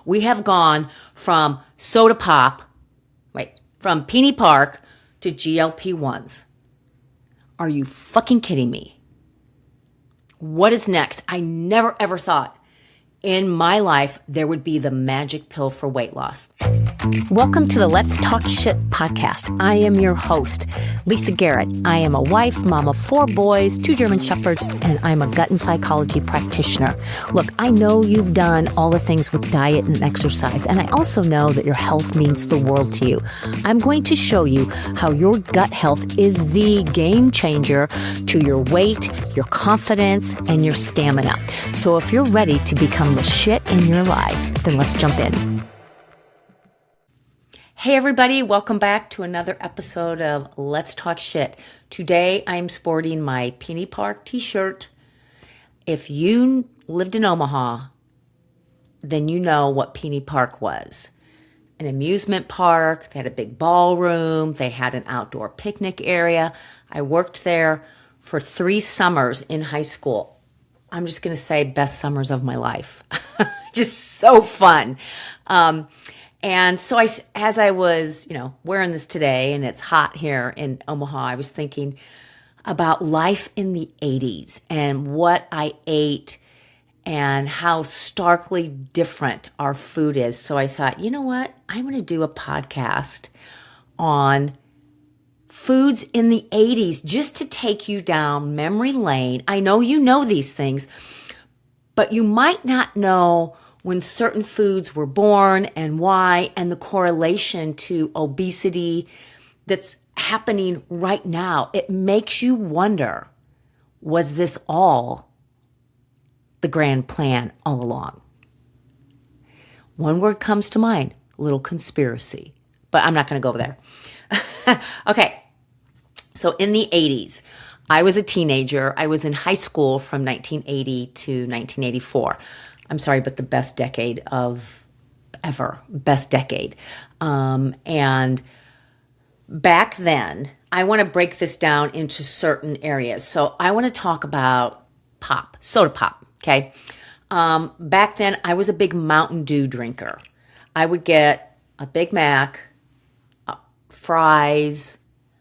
We have gone from soda pop, from Peony Park to GLP-1s. Are you fucking kidding me? What is next? I never ever thought in my life there would be the magic pill for weight loss. Welcome to the Let's Talk Shit podcast. I am your host, Lisa Garrett. I am a wife, mom of 4 boys, 2 German shepherds, and I'm a gut and psychology practitioner. Look, I know you've done all the things with diet and exercise, and I also know that your health means the world to you. I'm going to show you how your gut health is the game changer to your weight, your confidence, and your stamina. So if you're ready to become the shit in your life, then let's jump in. Hey everybody, welcome back to another episode of Let's Talk Shit. Today I'm sporting my Peony Park t-shirt. If you lived in Omaha, then you know what Peony Park was. An amusement park, they had a big ballroom, they had an outdoor picnic area. I worked there for 3 summers in high school. I'm just going to say best summers of my life. Just so fun. And so as I was, wearing this today and it's hot here in Omaha, I was thinking about life in the 80s and what I ate and how starkly different our food is. So I thought, you know what? I'm going to do a podcast on foods in the 80s just to take you down memory lane. I know you know these things, but you might not know when certain foods were born and why, and the correlation to obesity that's happening right now. It makes you wonder, was this all the grand plan all along? One word comes to mind, little conspiracy, but I'm not going to go over there. Okay, so in the 80s, I was a teenager. I was in high school from 1980 to 1984. I'm sorry, but the best decade of ever. Best decade. And back then, I want to break this down into certain areas. So I want to talk about pop, soda pop, okay? Back then, I was a big Mountain Dew drinker. I would get a Big Mac, fries,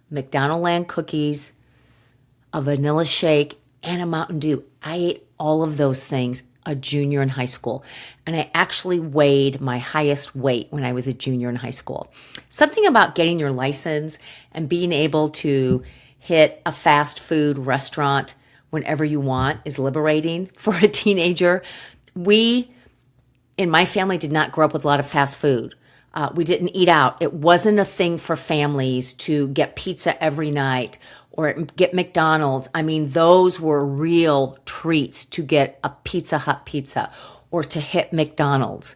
McDonald's Land cookies, a vanilla shake, and a Mountain Dew. I ate all of those things a junior in high school. And I actually weighed my highest weight when I was a junior in high school. Something about getting your license and being able to hit a fast food restaurant whenever you want is liberating for a teenager. We, in my family, did not grow up with a lot of fast food. We didn't eat out. It wasn't a thing for families to get pizza every night or get McDonald's. I mean, those were real treats to get a Pizza Hut pizza or to hit McDonald's.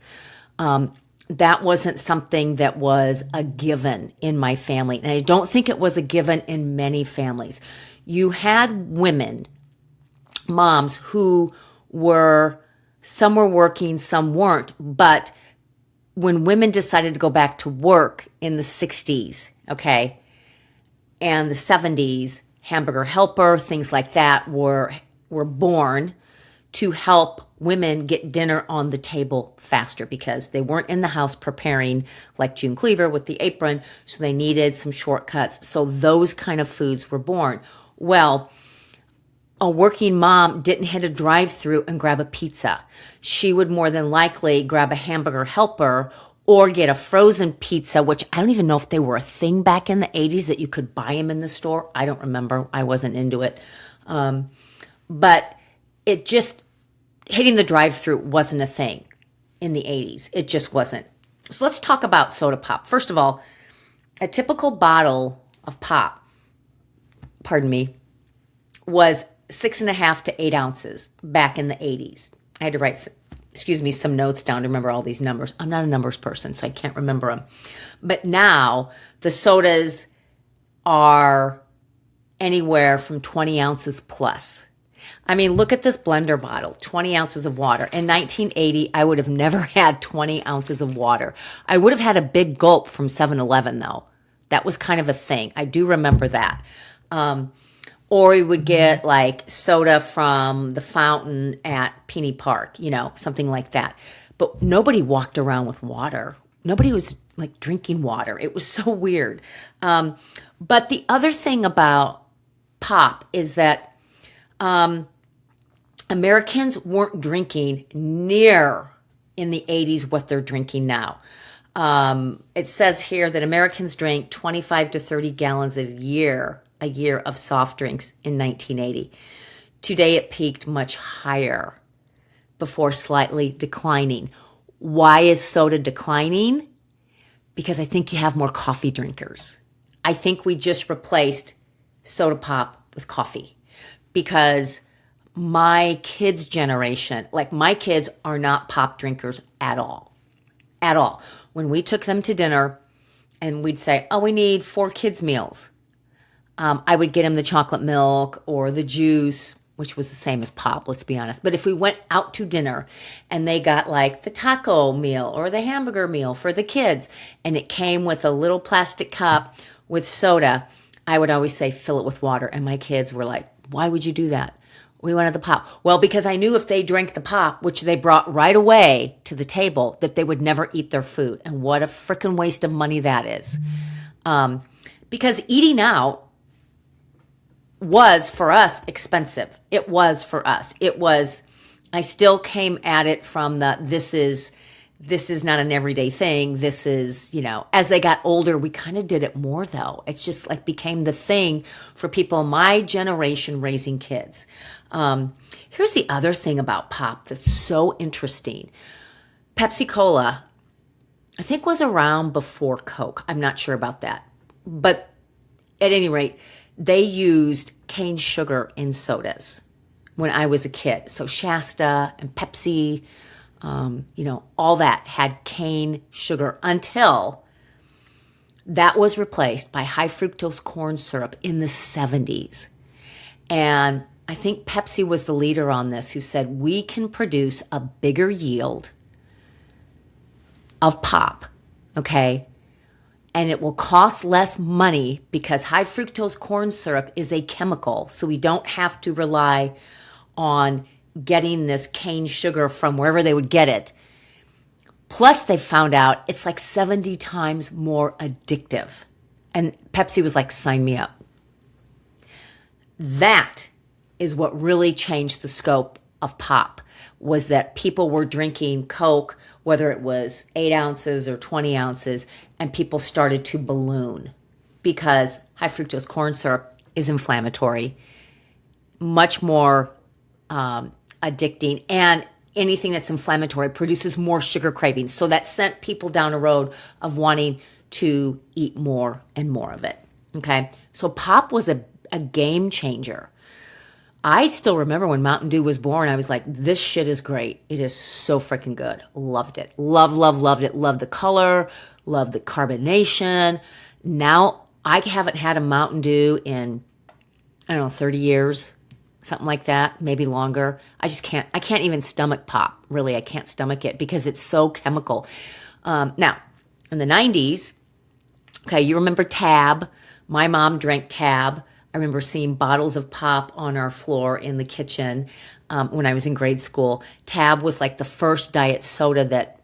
That wasn't something that was a given in my family. And I don't think it was a given in many families. You had women, moms, who some were working, some weren't. But when women decided to go back to work in the 60s, okay, and the 70s, Hamburger Helper, things like that were born to help women get dinner on the table faster because they weren't in the house preparing like June Cleaver with the apron, so they needed some shortcuts. So those kind of foods were born. Well, a working mom didn't hit a drive-through and grab a pizza. She would more than likely grab a Hamburger Helper or get a frozen pizza, which I don't even know if they were a thing back in the 80s that you could buy them in the store. I don't remember. I wasn't into it. But it just, hitting the drive-through wasn't a thing in the 80s. It just wasn't. So let's talk about soda pop. First of all, a typical bottle of pop, was 6.5 to 8 ounces back in the 80s. I had to write some notes down to remember all these numbers. I'm not a numbers person, so I can't remember them. But now the sodas are anywhere from 20 ounces plus. I mean, look at this blender bottle, 20 ounces of water. In 1980, I would have never had 20 ounces of water. I would have had a big gulp from 7-Eleven, though. That was kind of a thing. I do remember that. Or we would get like soda from the fountain at Peony Park, something like that. but nobody walked around with water. Nobody was like drinking water. It was so weird. But the other thing about pop is that Americans weren't drinking near in the 80s what they're drinking now. It says here that Americans drank 25 to 30 gallons a year of soft drinks in 1980. Today it peaked much higher before slightly declining. Why is soda declining? Because I think you have more coffee drinkers. I think we just replaced soda pop with coffee because my kids' generation, like my kids are not pop drinkers at all. At all. When we took them to dinner and we'd say, oh, we need 4 kids' meals, I would get them the chocolate milk or the juice, which was the same as pop, let's be honest. But if we went out to dinner and they got like the taco meal or the hamburger meal for the kids, and it came with a little plastic cup with soda, I would always say, fill it with water. And my kids were like, why would you do that? We wanted the pop. Well, because I knew if they drank the pop, which they brought right away to the table, that they would never eat their food. And what a freaking waste of money that is. Because eating out was for us expensive. It was for us. I still came at it from this is not an everyday thing. This is, as they got older, we kind of did it more though. It's just like became the thing for people my generation raising kids. Here's the other thing about pop that's so interesting. Pepsi Cola, I think was around before Coke. I'm not sure about that. But at any rate, they used cane sugar in sodas when I was a kid. So Shasta and Pepsi, all that had cane sugar until that was replaced by high fructose corn syrup in the 70s. And I think Pepsi was the leader on this, who said we can produce a bigger yield of pop, okay? And it will cost less money because high fructose corn syrup is a chemical. So we don't have to rely on getting this cane sugar from wherever they would get it. Plus, they found out it's like 70 times more addictive. And Pepsi was like, sign me up. That is what really changed the scope of pop, was that people were drinking Coke, whether it was 8 ounces or 20 ounces, and people started to balloon because high fructose corn syrup is inflammatory, much more addicting, and anything that's inflammatory produces more sugar cravings. So that sent people down a road of wanting to eat more and more of it. Okay, so pop was a game changer. I still remember when Mountain Dew was born, I was like, this shit is great. It is so freaking good. Loved it. Loved it. Loved the color. Loved the carbonation. Now, I haven't had a Mountain Dew in, 30 years, something like that, maybe longer. I can't even stomach pop. Really, I can't stomach it because it's so chemical. Now, in the 90s, okay, you remember Tab. My mom drank Tab. I remember seeing bottles of pop on our floor in the kitchen when I was in grade school. Tab was like the first diet soda that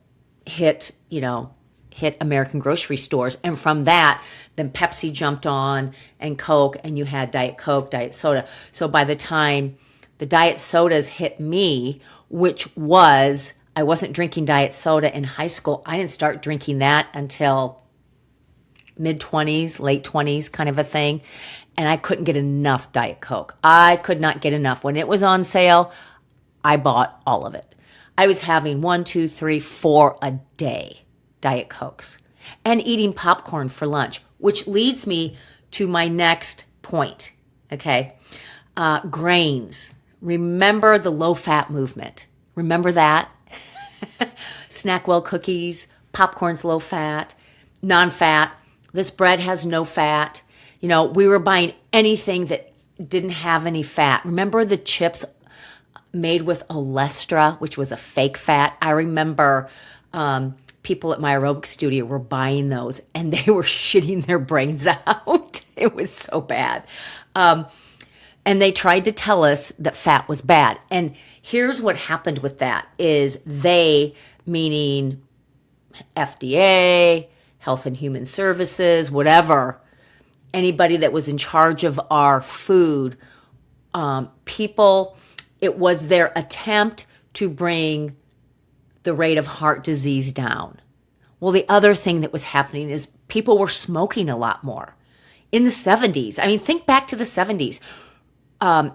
hit American grocery stores. And from that, then Pepsi jumped on and Coke, and you had Diet Coke, Diet Soda. So by the time the diet sodas hit me, which was, I wasn't drinking diet soda in high school. I didn't start drinking that until mid-20s, late 20s kind of a thing. And I couldn't get enough Diet Coke. I could not get enough. When it was on sale, I bought all of it. I was having 1, 2, 3, 4 a day Diet Cokes and eating popcorn for lunch, which leads me to my next point, okay? Grains. Remember the low-fat movement. Remember that? Snackwell cookies, popcorn's low-fat, non-fat. This bread has no fat. We were buying anything that didn't have any fat. Remember the chips made with Olestra, which was a fake fat? I remember people at my aerobic studio were buying those, and they were shitting their brains out. It was so bad. And they tried to tell us that fat was bad. And here's what happened with that is they meaning FDA, Health and Human Services, whatever, anybody that was in charge of our food, people, it was their attempt to bring the rate of heart disease down. Well, the other thing that was happening is people were smoking a lot more. In the 70s, I mean, think back to the 70s. In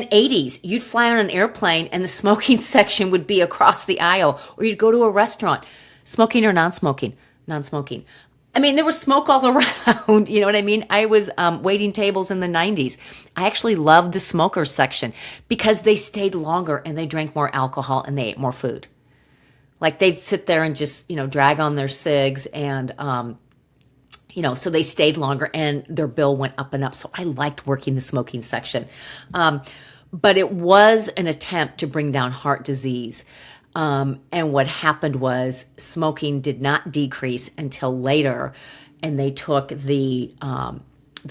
80s, you'd fly on an airplane and the smoking section would be across the aisle, or you'd go to a restaurant, smoking or non-smoking, non-smoking. I mean, there was smoke all around, you know what I mean? I was waiting tables in the 90s. I actually loved the smoker section because they stayed longer and they drank more alcohol and they ate more food. Like they'd sit there and just, drag on their cigs and, so they stayed longer and their bill went up and up. So I liked working the smoking section. But it was an attempt to bring down heart disease. And what happened was smoking did not decrease until later. And they took the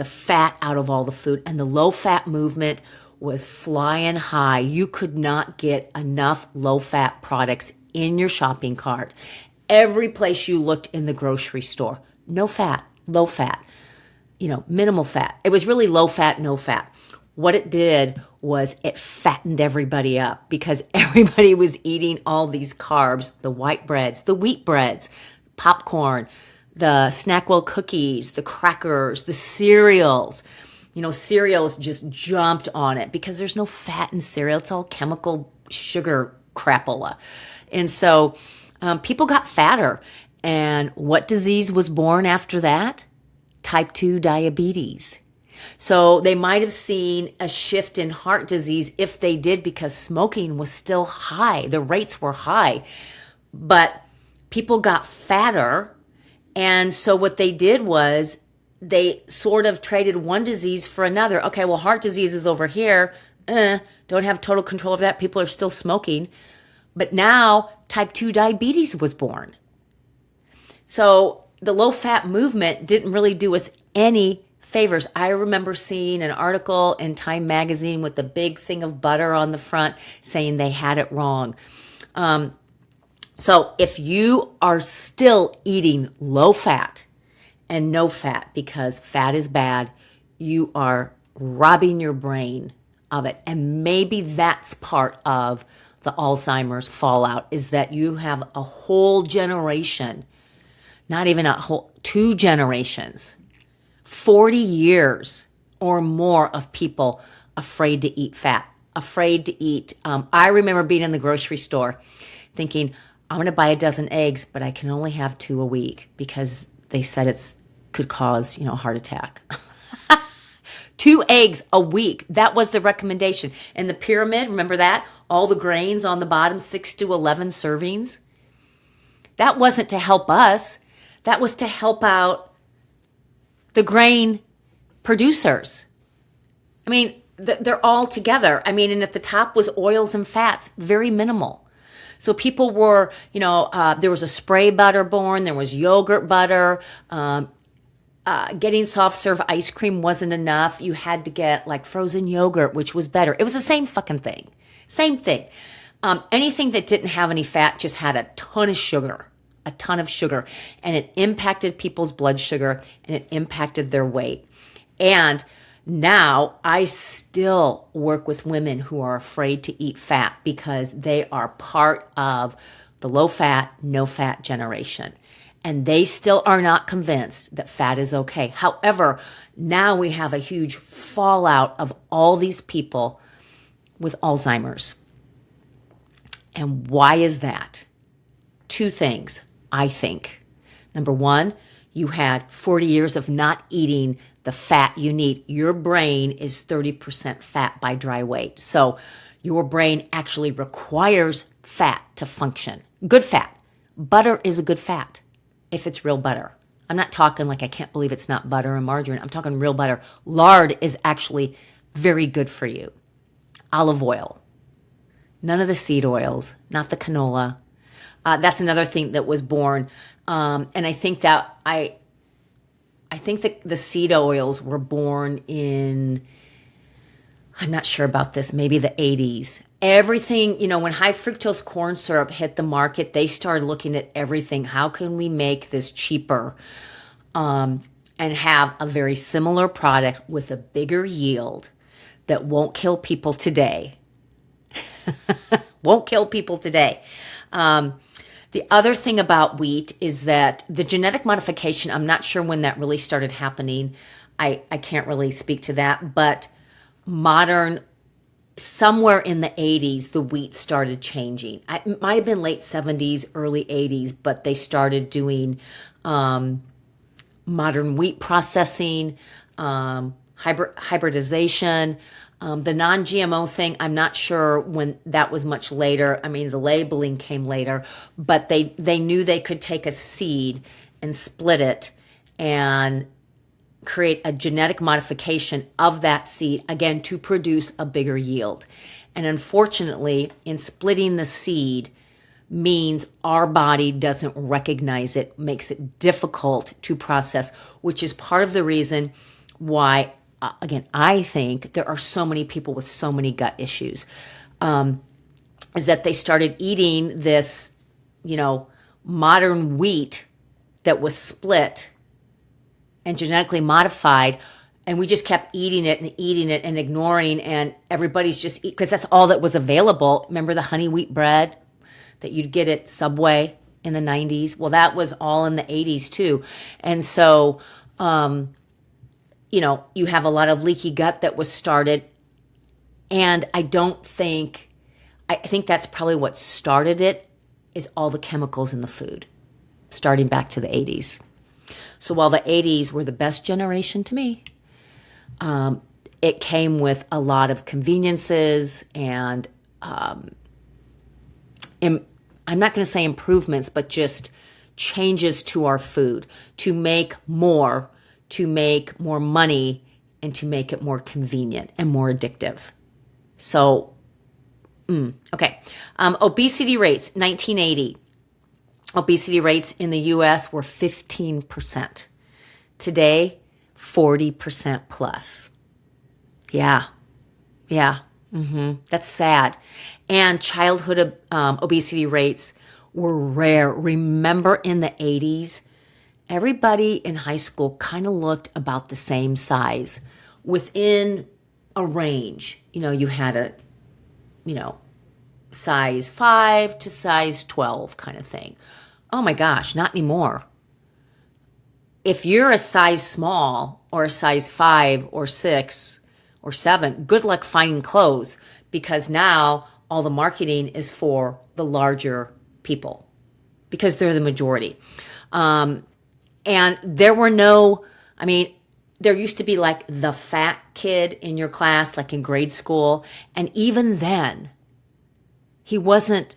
fat out of all the food, and the low fat movement was flying high. You could not get enough low fat products in your shopping cart. Every place you looked in the grocery store, no fat, low fat, minimal fat. It was really low fat, no fat. What it did was it fattened everybody up because everybody was eating all these carbs, the white breads, the wheat breads, popcorn, the Snackwell cookies, the crackers, the cereals. Cereals just jumped on it because there's no fat in cereal. It's all chemical sugar crapola. And so people got fatter. And what disease was born after that? Type 2 diabetes. So they might have seen a shift in heart disease if they did, because smoking was still high. The rates were high, but people got fatter. And so what they did was they sort of traded one disease for another. Okay, well, heart disease is over here. Don't have total control of that. People are still smoking. But now type 2 diabetes was born. So the low-fat movement didn't really do us any favors. I remember seeing an article in Time magazine with a big thing of butter on the front saying they had it wrong. So if you are still eating low-fat and no fat, because fat is bad, you are robbing your brain of it. And maybe that's part of the Alzheimer's fallout, is that you have a whole generation, not even a whole, 2 generations, 40 years or more of people afraid to eat fat, afraid to eat. I remember being in the grocery store thinking, I'm going to buy a dozen eggs, but I can only have 2 a week because they said it's could cause, a heart attack. 2 eggs a week. That was the recommendation. And the pyramid, remember that? All the grains on the bottom, 6 to 11 servings. That wasn't to help us. That was to help out the grain producers. I mean, they're all together. I mean, and at the top was oils and fats, very minimal. So people were, there was a spray butter born, there was yogurt butter. Getting soft serve ice cream wasn't enough. You had to get like frozen yogurt, which was better. It was the same fucking thing. Same thing. Anything that didn't have any fat just had a ton of sugar. And it impacted people's blood sugar and it impacted their weight. And now I still work with women who are afraid to eat fat because they are part of the low fat, no fat generation. And they still are not convinced that fat is okay. However, now we have a huge fallout of all these people with Alzheimer's. And why is that? 2 things, I think. Number 1, you had 40 years of not eating the fat you need. Your brain is 30% fat by dry weight. So your brain actually requires fat to function. Good fat. Butter is a good fat if it's real butter. I'm not talking like I can't believe it's not butter and margarine. I'm talking real butter. Lard is actually very good for you. Olive oil. None of the seed oils, not the canola. That's another thing that was born. And I think that I think that the seed oils were born in I'm not sure about this, maybe the 80s. Everything, when high fructose corn syrup hit the market, they started looking at everything. How can we make this cheaper and have a very similar product with a bigger yield that won't kill people today? Won't kill people today. The other thing about wheat is that the genetic modification, I'm not sure when that really started happening. I can't really speak to that, but somewhere in the 80s, the wheat started changing. It might have been late 70s, early 80s, but they started doing modern wheat processing, hybridization. The non-GMO thing, I'm not sure when that was much later. I mean, the labeling came later, but they knew they could take a seed and split it and create a genetic modification of that seed, again, to produce a bigger yield. And unfortunately, in splitting the seed means our body doesn't recognize it, makes it difficult to process, which is part of the reason why, again, I think there are so many people with so many gut issues, is that they started eating this, modern wheat that was split and genetically modified, and we just kept eating it and ignoring, and everybody's just because that's all that was available. Remember the honey wheat bread that you'd get at Subway in the 90s? Well, that was all in the 80s too. And so, you have a lot of leaky gut that was started, and I think that's probably what started it, is all the chemicals in the food, starting back to the 80s. So while the 80s were the best generation to me, it came with a lot of conveniences and I'm not going to say improvements, but just changes to our food to make more money, and to make it more convenient and more addictive. So, okay. Obesity rates, 1980. Obesity rates in the U.S. were 15%. Today, 40% plus. Yeah. That's sad. And childhood obesity rates were rare. Remember in the 80s, everybody in high school kind of looked about the same size within a range. You had size 5 to size 12 kind of thing. Oh my gosh, not anymore. If you're a size small or a size 5 or 6 or 7, good luck finding clothes, because now all the marketing is for the larger people because they're the majority. And there used to be like the fat kid in your class, like in grade school. And even then, she wasn't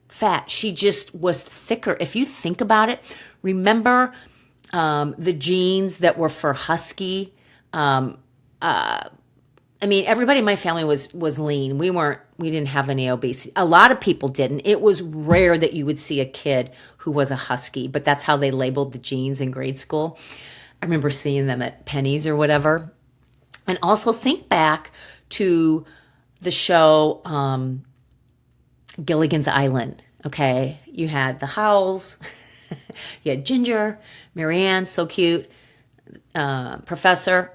fat. She just was thicker. If you think about it, remember the jeans that were for husky? Everybody in my family was lean. We didn't have any obesity. A lot of people didn't. It was rare that you would see a kid who was a husky, but that's how they labeled the jeans in grade school. I remember seeing them at Penny's or whatever. And also think back to the show Gilligan's Island. Okay, you had the Howells, you had Ginger, Marianne, so cute, Professor,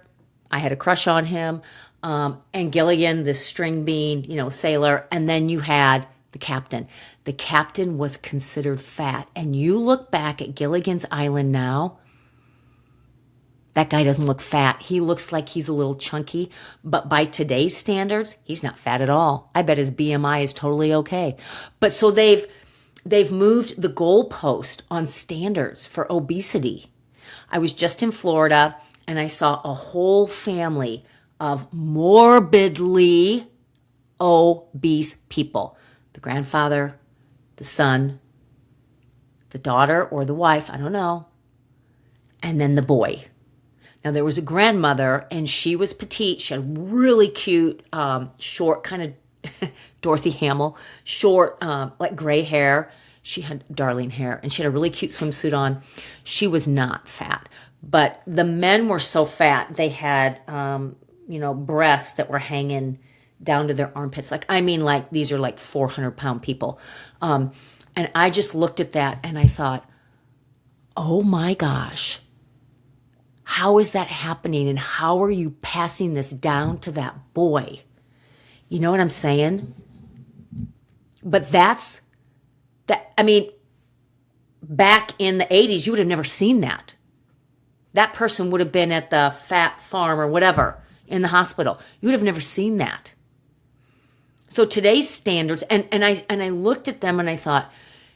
I had a crush on him, and Gilligan, this string bean, sailor, and then you had the captain. The captain was considered fat, and you look back at Gilligan's Island now, that guy doesn't look fat. He looks like he's a little chunky, but by today's standards, he's not fat at all. I bet his BMI is totally okay. But so they've moved the goalpost on standards for obesity. I was just in Florida and I saw a whole family of morbidly obese people. The grandfather, the son, the daughter or the wife, I don't know, and then the boy. Now, there was a grandmother, and she was petite. She had really cute, short, kind of Dorothy Hamill, short, like gray hair. She had darling hair, and she had a really cute swimsuit on. She was not fat. But the men were so fat, they had breasts that were hanging down to their armpits. Like these are like 400-pound people. And I just looked at that and I thought, oh my gosh, how is that happening? And how are you passing this down to that boy? You know what I'm saying? But back in the 80s, you would have never seen that. That person would have been at the fat farm or whatever in the hospital. You would have never seen that. So today's standards, and I looked at them and I thought,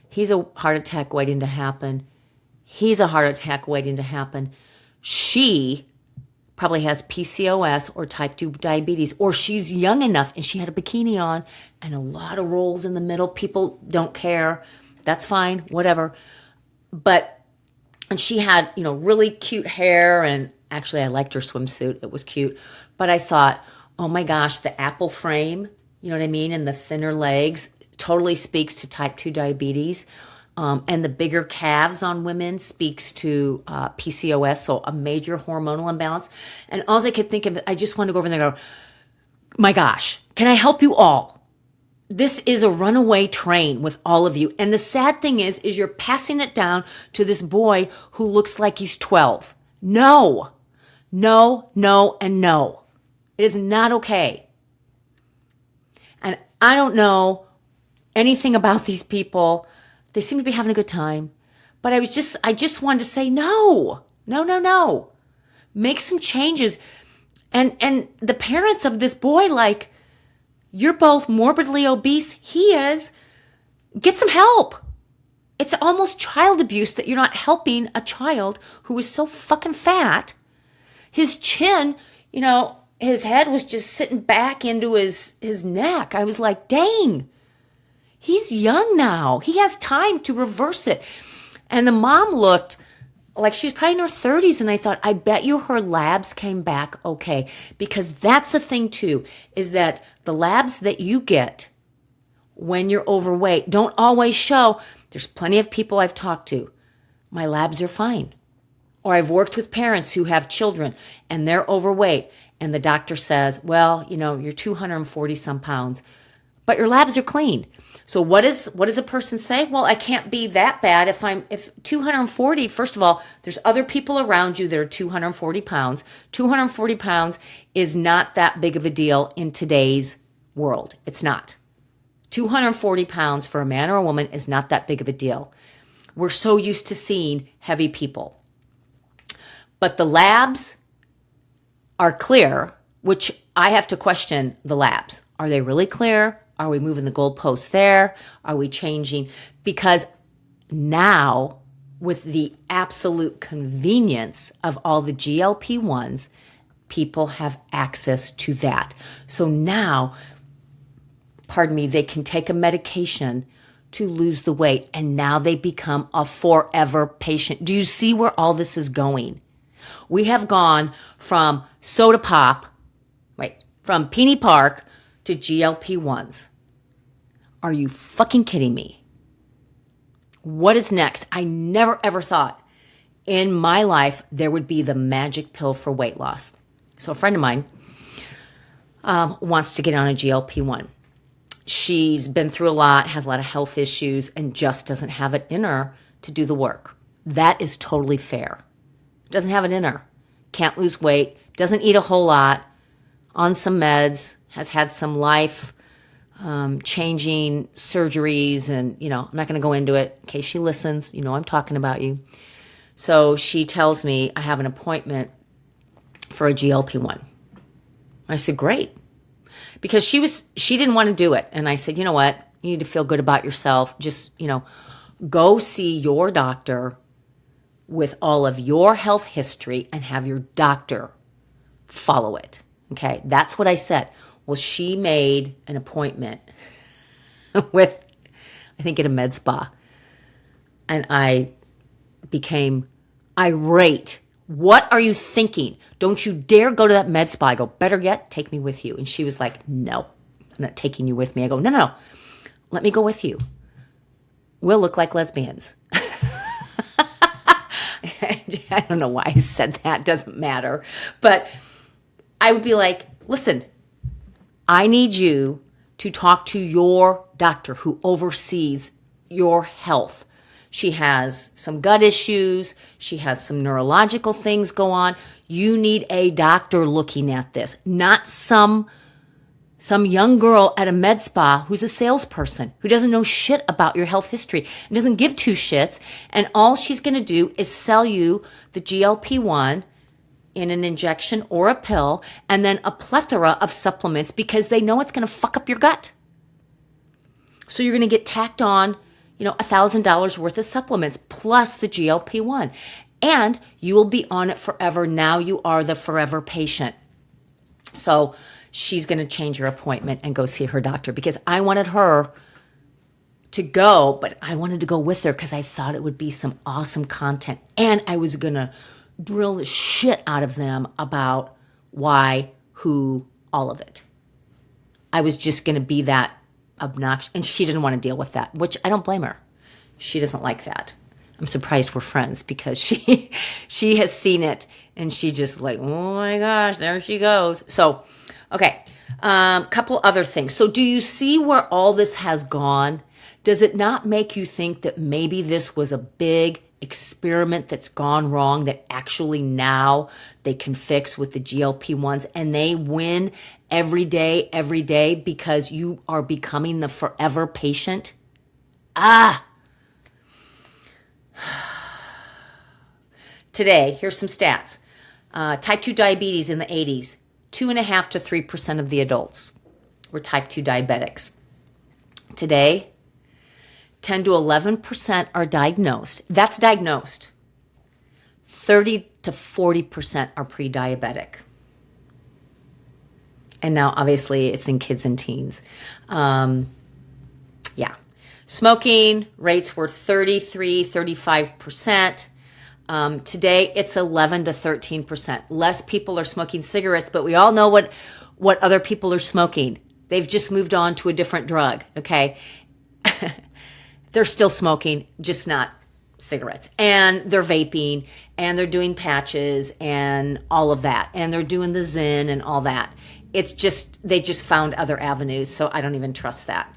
he's a heart attack waiting to happen. He's a heart attack waiting to happen. She probably has PCOS or type 2 diabetes, or she's young enough and she had a bikini on and a lot of rolls in the middle. People don't care. That's fine, whatever. And she had, really cute hair, and actually I liked her swimsuit. It was cute. But I thought, oh my gosh, the apple frame, you know what I mean? And the thinner legs totally speaks to type 2 diabetes. And the bigger calves on women speaks to PCOS, so a major hormonal imbalance. And all I could think of, I just wanted to go over there and go, my gosh, can I help you all? This is a runaway train with all of you. And the sad thing is you're passing it down to this boy who looks like he's 12. No, no, no, and no. It is not okay. And I don't know anything about these people. They seem to be having a good time. But I just wanted to say, no. Make some changes. And the parents of this boy, like, you're both morbidly obese. He is. Get some help. It's almost child abuse that you're not helping a child who is so fucking fat. His chin, his head was just sitting back into his neck. I was like, dang. He's young now. He has time to reverse it. And the mom looked like she was probably in her 30s. And I thought, I bet you her labs came back okay. Because that's the thing too, is that the labs that you get when you're overweight don't always show. There's plenty of people I've talked to. My labs are fine. Or I've worked with parents who have children and they're overweight. And the doctor says, well, you're 240 some pounds, but your labs are clean. So what does a person say? Well, I can't be that bad if 240, first of all, there's other people around you that are 240 pounds. 240 pounds is not that big of a deal in today's world. It's not. 240 pounds for a man or a woman is not that big of a deal. We're so used to seeing heavy people. But the labs are clear, which I have to question the labs. Are they really clear? Are we moving the goalposts there? Are we changing? Because now, with the absolute convenience of all the GLP-1s, people have access to that. So now, they can take a medication to lose the weight, and now they become a forever patient. Do you see where all this is going? We have gone from soda pop, from Peony Park, to GLP-1s. Are you fucking kidding me? What is next? I never ever thought in my life there would be the magic pill for weight loss. So a friend of mine wants to get on a GLP-1. She's been through a lot, has a lot of health issues, and just doesn't have it in her to do the work. That is totally fair. Doesn't have it in her. Can't lose weight, doesn't eat a whole lot, on some meds, has had some life changing surgeries, and I'm not going to go into it in case she listens. I'm talking about you. So she tells me I have an appointment for a GLP-1. I said, great. Because she didn't want to do it. And I said, you know what? You need to feel good about yourself. Just, go see your doctor with all of your health history and have your doctor follow it. Okay, that's what I said. Well, she made an appointment with, I think, at a med spa. And I became irate. What are you thinking? Don't you dare go to that med spa. I go, better yet, take me with you. And she was like, no, I'm not taking you with me. I go, no, let me go with you. We'll look like lesbians. I don't know why I said that. Doesn't matter. But I would be like, listen, I need you to talk to your doctor who oversees your health. She has some gut issues. She has some neurological things go on. You need a doctor looking at this, not some young girl at a med spa who's a salesperson who doesn't know shit about your health history and doesn't give two shits. And all she's going to do is sell you the GLP-1 in an injection or a pill and then a plethora of supplements because they know it's going to fuck up your gut. So you're going to get tacked on, $1,000 worth of supplements plus the GLP-1. And you will be on it forever. Now you are the forever patient. So she's going to change her appointment and go see her doctor because I wanted her to go, but I wanted to go with her because I thought it would be some awesome content. And I was going to drill the shit out of them about why, who, all of it. I was just going to be that obnoxious. And she didn't want to deal with that, which I don't blame her. She doesn't like that. I'm surprised we're friends because she has seen it and she just like, oh my gosh, there she goes. So, okay, couple other things. So do you see where all this has gone? Does it not make you think that maybe this was a big experiment that's gone wrong that actually now they can fix with the GLP-1s and they win every day because you are becoming the forever patient? Today, here's some stats. Type 2 diabetes in the 80s, 2.5% to 3% of the adults were type 2 diabetics. Today, 10 to 11% are diagnosed. That's diagnosed. 30 to 40% are pre-diabetic. And now, obviously, it's in kids and teens. Smoking rates were 33, 35%. Today, it's 11 to 13%. Less people are smoking cigarettes, but we all know what other people are smoking. They've just moved on to a different drug, okay? They're still smoking, just not cigarettes. And they're vaping, and they're doing patches and all of that. And they're doing the Zen and all that. It's just, they just found other avenues, so I don't even trust that.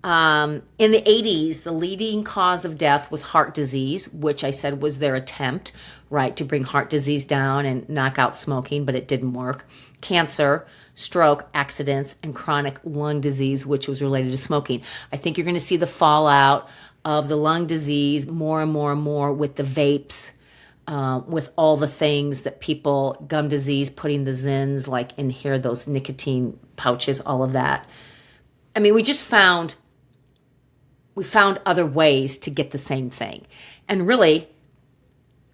In the 80s, the leading cause of death was heart disease, which I said was their attempt, right, to bring heart disease down and knock out smoking, but it didn't work. Cancer, stroke, accidents, and chronic lung disease, which was related to smoking. I think you're going to see the fallout of the lung disease more and more and more with the vapes, with all the things that people, gum disease, putting the Zins like in here, those nicotine pouches, all of that. I mean, we found other ways to get the same thing. And really,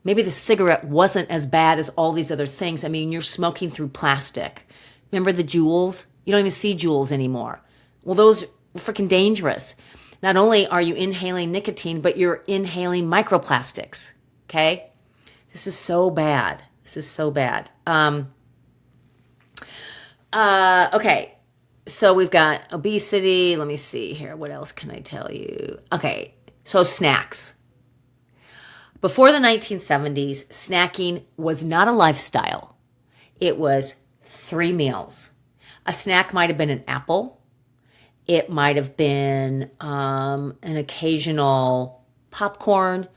maybe the cigarette wasn't as bad as all these other things. I mean, you're smoking through plastic. Remember the Juuls? You don't even see Juuls anymore. Well, those are freaking dangerous. Not only are you inhaling nicotine, but you're inhaling microplastics, okay? This is so bad. This is so bad. Okay. So we've got obesity. Let me see here. What else can I tell you? Okay, so snacks. Before the 1970s, snacking was not a lifestyle. It was 3 meals. A snack might have been an apple. It might have been an occasional popcorn,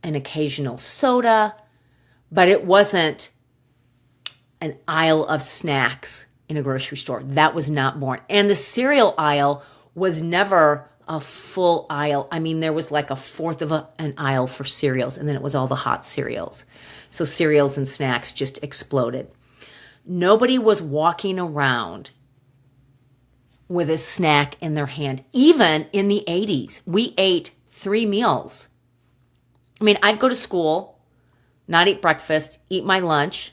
an occasional soda, but it wasn't an aisle of snacks in a grocery store. That was not born. And the cereal aisle was never a full aisle. I mean, there was like a fourth of an aisle for cereals, and then it was all the hot cereals. So cereals and snacks just exploded. Nobody was walking around with a snack in their hand. Even in the 80s, we ate 3 meals. I mean, I'd go to school, not eat breakfast, eat my lunch.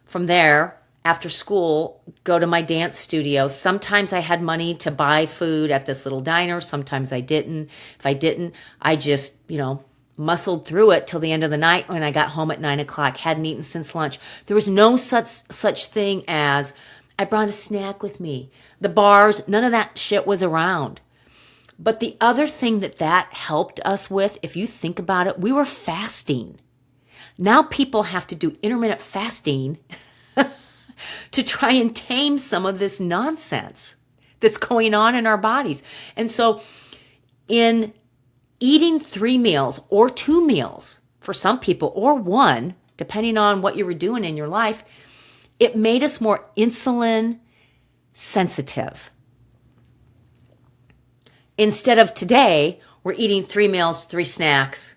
From there, after school, go to my dance studio. Sometimes I had money to buy food at this little diner. Sometimes I didn't. If I didn't, I just, muscled through it till the end of the night when I got home at 9 o'clock. Hadn't eaten since lunch. There was no such thing as, I brought a snack with me. The bars, none of that shit was around. But the other thing that helped us with, if you think about it, we were fasting. Now people have to do intermittent fasting to try and tame some of this nonsense that's going on in our bodies. And so in eating 3 meals or 2 meals for some people, or 1, depending on what you were doing in your life, it made us more insulin sensitive. Instead of today, we're eating 3 meals, 3 snacks,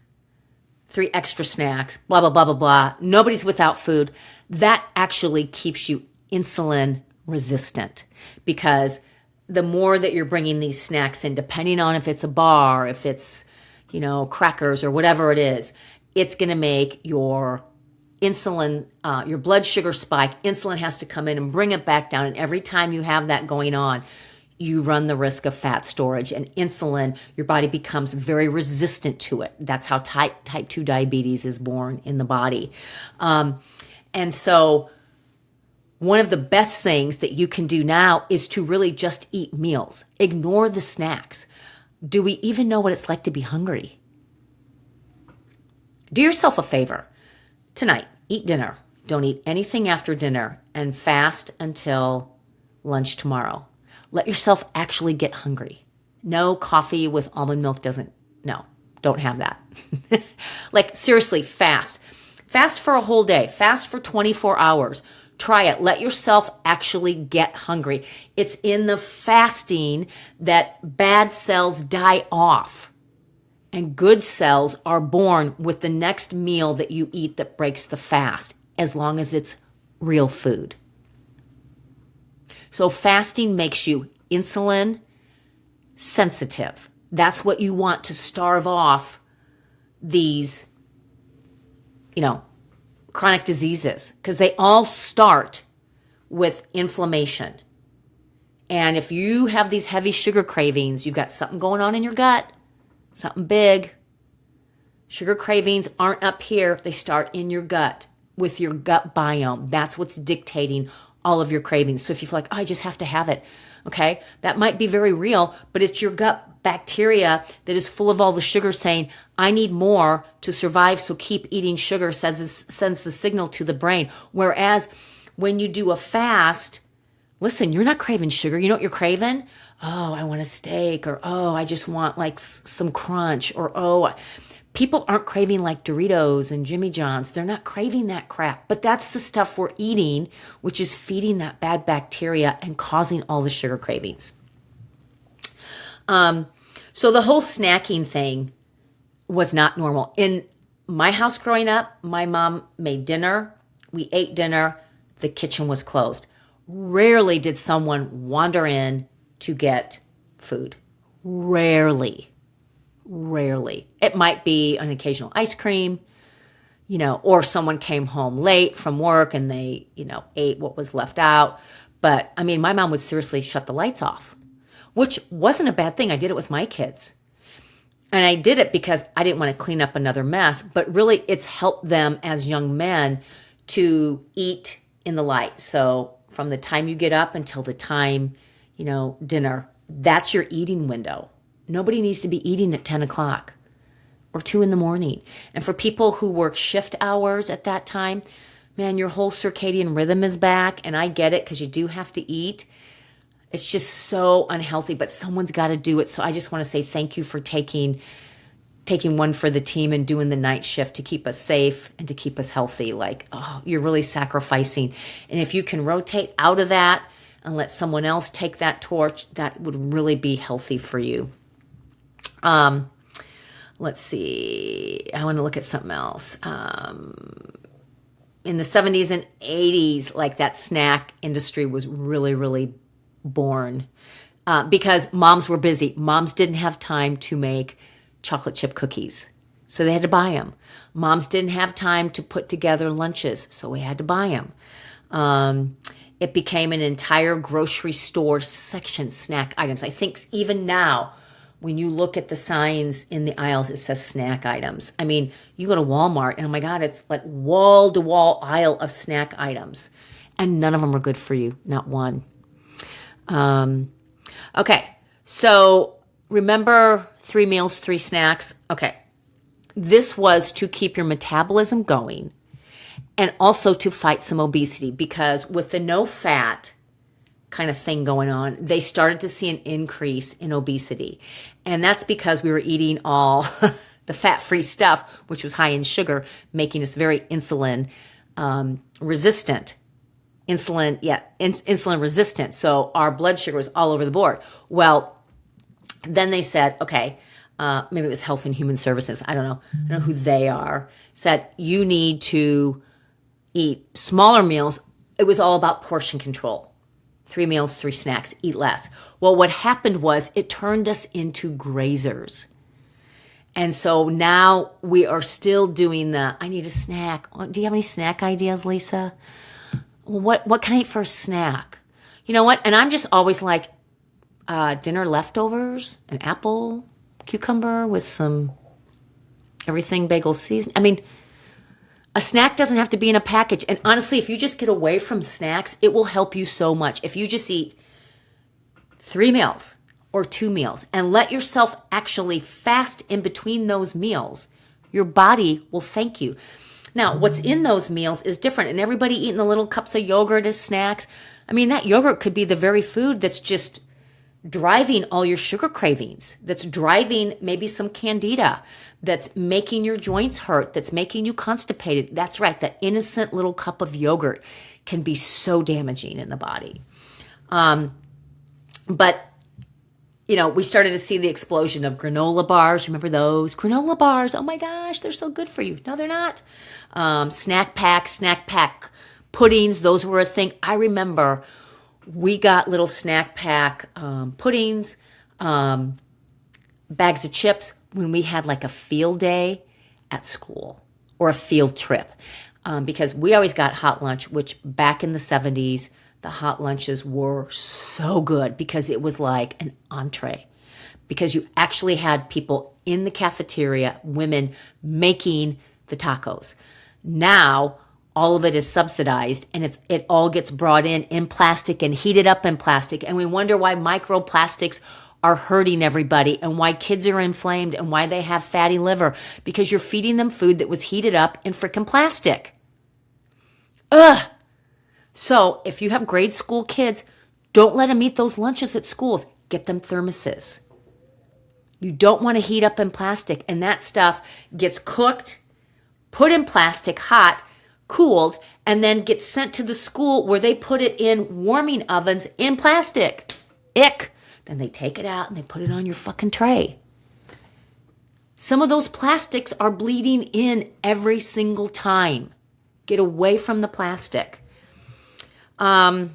3 extra snacks, blah, blah, blah, blah, blah. Nobody's without food. That actually keeps you insulin resistant, because the more that you're bringing these snacks in, depending on if it's a bar, if it's, crackers or whatever it is, it's going to make your insulin, your blood sugar spike. Insulin has to come in and bring it back down. And every time you have that going on, you run the risk of fat storage, and insulin, your body becomes very resistant to it. That's how type 2 diabetes is born in the body. And so one of the best things that you can do now is to really just eat meals. Ignore the snacks. Do we even know what it's like to be hungry? Do yourself a favor. Tonight, eat dinner. Don't eat anything after dinner, and fast until lunch tomorrow. Let yourself actually get hungry. No coffee with almond milk don't have that. Like, seriously, fast. Fast for a whole day. Fast for 24 hours. Try it. Let yourself actually get hungry. It's in the fasting that bad cells die off and good cells are born with the next meal that you eat that breaks the fast, as long as it's real food. So fasting makes you insulin sensitive. That's what you want to starve off these, chronic diseases, because they all start with inflammation. And if you have these heavy sugar cravings, you've got something going on in your gut, something big. Sugar cravings aren't up here. They start in your gut with your gut biome. That's what's dictating all of your cravings. So if you feel like, I just have to have it, okay, that might be very real, but it's your gut bacteria that is full of all the sugar saying, I need more to survive, so keep eating sugar, sends the signal to the brain. Whereas when you do a fast, listen, you're not craving sugar. You know what you're craving? Oh, I want a steak, or oh, I just want like some crunch, or oh, people aren't craving like Doritos and Jimmy John's. They're not craving that crap. But that's the stuff we're eating, which is feeding that bad bacteria and causing all the sugar cravings. So the whole snacking thing was not normal. In my house growing up, my mom made dinner. We ate dinner. The kitchen was closed. Rarely did someone wander in to get food. Rarely. It might be an occasional ice cream, or someone came home late from work and they, ate what was left out. But I mean, my mom would seriously shut the lights off, which wasn't a bad thing. I did it with my kids. And I did it because I didn't want to clean up another mess, but really it's helped them as young men to eat in the light. So from the time you get up until the time, dinner, that's your eating window. Nobody needs to be eating at 10 o'clock or 2 in the morning. And for people who work shift hours at that time, man, your whole circadian rhythm is back. And I get it, because you do have to eat. It's just so unhealthy, but someone's got to do it. So I just want to say thank you for taking one for the team and doing the night shift to keep us safe and to keep us healthy. Like, oh, you're really sacrificing. And if you can rotate out of that and let someone else take that torch, that would really be healthy for you. Let's see. I want to look at something else. In the 70s and 80s, like, that snack industry was really, really born because moms were busy. Moms didn't have time to make chocolate chip cookies, so they had to buy them. Moms didn't have time to put together lunches, so we had to buy them. It became an entire grocery store section, snack items. I think even now, when you look at the signs in the aisles, it says snack items. I mean, you go to Walmart and oh my God, it's like wall-to-wall aisle of snack items. And none of them are good for you, not one. Okay, so remember 3 meals, 3 snacks? Okay, this was to keep your metabolism going and also to fight some obesity, because with the no fat kind of thing going on, they started to see an increase in obesity. And that's because we were eating all the fat-free stuff, which was high in sugar, making us very insulin resistant. Insulin resistant. So our blood sugar was all over the board. Well, then they said, okay, maybe it was Health and Human Services. I don't know who they are. Said you need to eat smaller meals. It was all about portion control. 3 meals, 3 snacks, eat less. Well, what happened was it turned us into grazers. And so now we are still doing I need a snack. Do you have any snack ideas, Lisa? What can I eat for a snack? You know what? And I'm just always like, dinner leftovers, an apple, cucumber with some everything bagel season. I mean, a snack doesn't have to be in a package. And honestly, if you just get away from snacks, it will help you so much. If you just eat 3 meals or 2 meals and let yourself actually fast in between those meals, your body will thank you. Now, what's in those meals is different. And everybody eating the little cups of yogurt as snacks. I mean, that yogurt could be the very food that's just driving all your sugar cravings, that's driving maybe some candida, that's making your joints hurt, that's making you constipated. That's right. The innocent little cup of yogurt can be so damaging in the body. But, you know, we started to see the explosion of granola bars. Remember those? Granola bars. Oh my gosh, they're so good for you. No, they're not. Snack pack puddings. Those were a thing. I remember we got little snack pack puddings, bags of chips when we had like a field day at school or a field trip. Because we always got hot lunch, which back in the 70s, the hot lunches were so good because it was like an entree. Because you actually had people in the cafeteria, women making the tacos. Now, all of it is subsidized and it all gets brought in plastic and heated up in plastic. And we wonder why microplastics are hurting everybody and why kids are inflamed and why they have fatty liver, because you're feeding them food that was heated up in frickin' plastic. Ugh. So if you have grade school kids, don't let them eat those lunches at schools. Get them thermoses. You don't want to heat up in plastic, and that stuff gets cooked, put in plastic, hot, cooled, and then gets sent to the school where they put it in warming ovens in plastic. Ick. Then they take it out and they put it on your fucking tray. Some of those plastics are bleeding in every single time. Get away from the plastic. Let's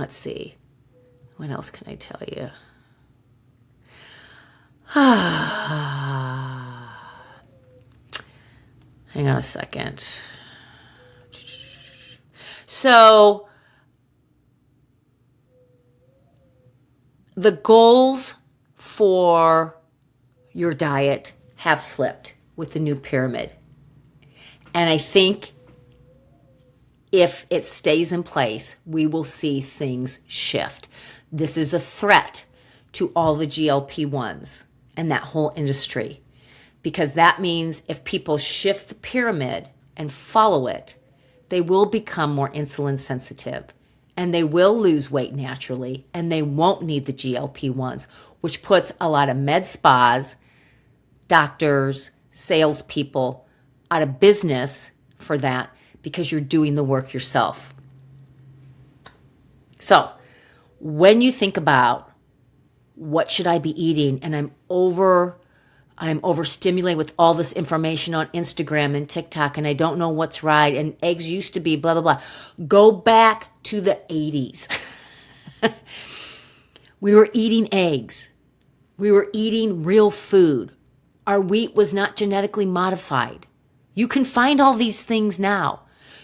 see. What else can I tell you? Hang on a second. So, the goals for your diet have flipped with the new pyramid. And I think if it stays in place, we will see things shift. This is a threat to all the GLP-1s and that whole industry, because that means if people shift the pyramid and follow it, they will become more insulin sensitive and they will lose weight naturally and they won't need the GLP-1s, which puts a lot of med spas, doctors, salespeople out of business for that, because you're doing the work yourself. So when you think about what should I be eating, and I'm overstimulated with all this information on Instagram and TikTok, and I don't know what's right, and eggs used to be blah, blah, blah. Go back to the 80s. We were eating eggs. We were eating real food. Our wheat was not genetically modified. You can find all these things now.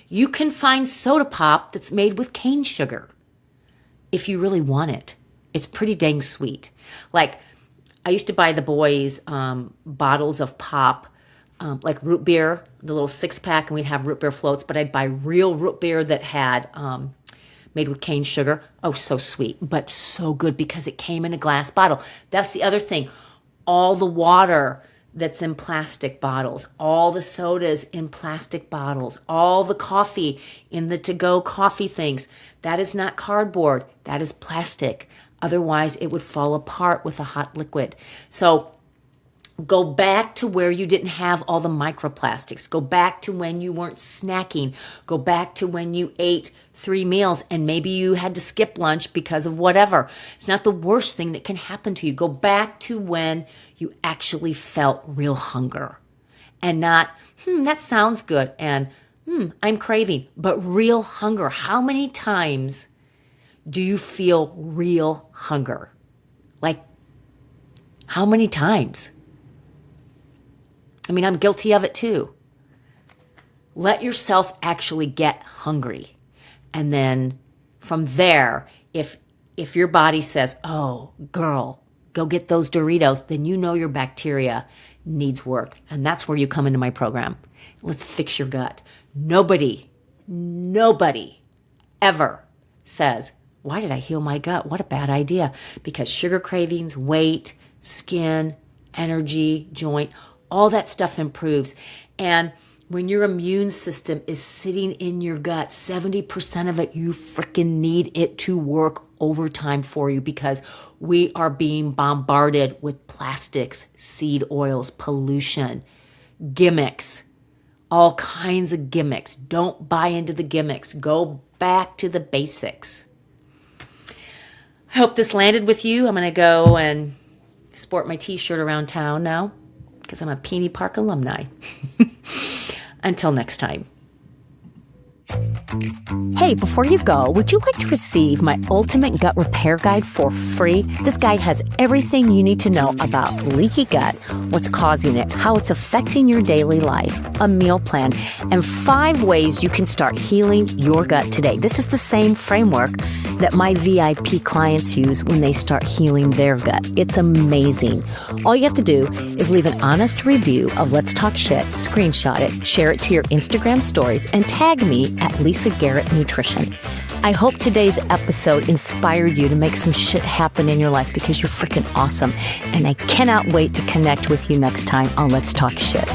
You can find soda pop that's made with cane sugar if you really want it. It's pretty dang sweet. Like, I used to buy the boys bottles of pop, like root beer, the little 6-pack, and we'd have root beer floats, but I'd buy real root beer that had made with cane sugar. Oh, so sweet, but so good because it came in a glass bottle. That's the other thing. All the water that's in plastic bottles, all the sodas in plastic bottles, all the coffee in the to-go coffee things, that is not cardboard, that is plastic. Otherwise, it would fall apart with a hot liquid. So go back to where you didn't have all the microplastics. Go back to when you weren't snacking. Go back to when you ate 3 meals and maybe you had to skip lunch because of whatever. It's not the worst thing that can happen to you. Go back to when you actually felt real hunger and not, that sounds good and I'm craving, but real hunger. How many times do you feel real hunger? Like, how many times? I mean, I'm guilty of it too. Let yourself actually get hungry. And then from there, if your body says, oh, girl, go get those Doritos, then you know your bacteria needs work. And that's where you come into my program. Let's fix your gut. Nobody ever says, why did I heal my gut? What a bad idea. Because sugar cravings, weight, skin, energy, joint, all that stuff improves. And when your immune system is sitting in your gut, 70% of it, you freaking need it to work overtime for you because we are being bombarded with plastics, seed oils, pollution, gimmicks, all kinds of gimmicks. Don't buy into the gimmicks. Go back to the basics. I hope this landed with you. I'm going to go and sport my t-shirt around town now, because I'm a Peony Park alumni. Until next time. Hey, before you go, would you like to receive my ultimate gut repair guide for free? This guide has everything you need to know about leaky gut, what's causing it, how it's affecting your daily life, a meal plan, and 5 ways you can start healing your gut today. This is the same framework that my VIP clients use when they start healing their gut. It's amazing. All you have to do is leave an honest review of Let's Talk Shit, screenshot it, share it to your Instagram stories, and tag me at Lisa Garrett Nutrition. I hope today's episode inspired you to make some shit happen in your life because you're freaking awesome. And I cannot wait to connect with you next time on Let's Talk Shit.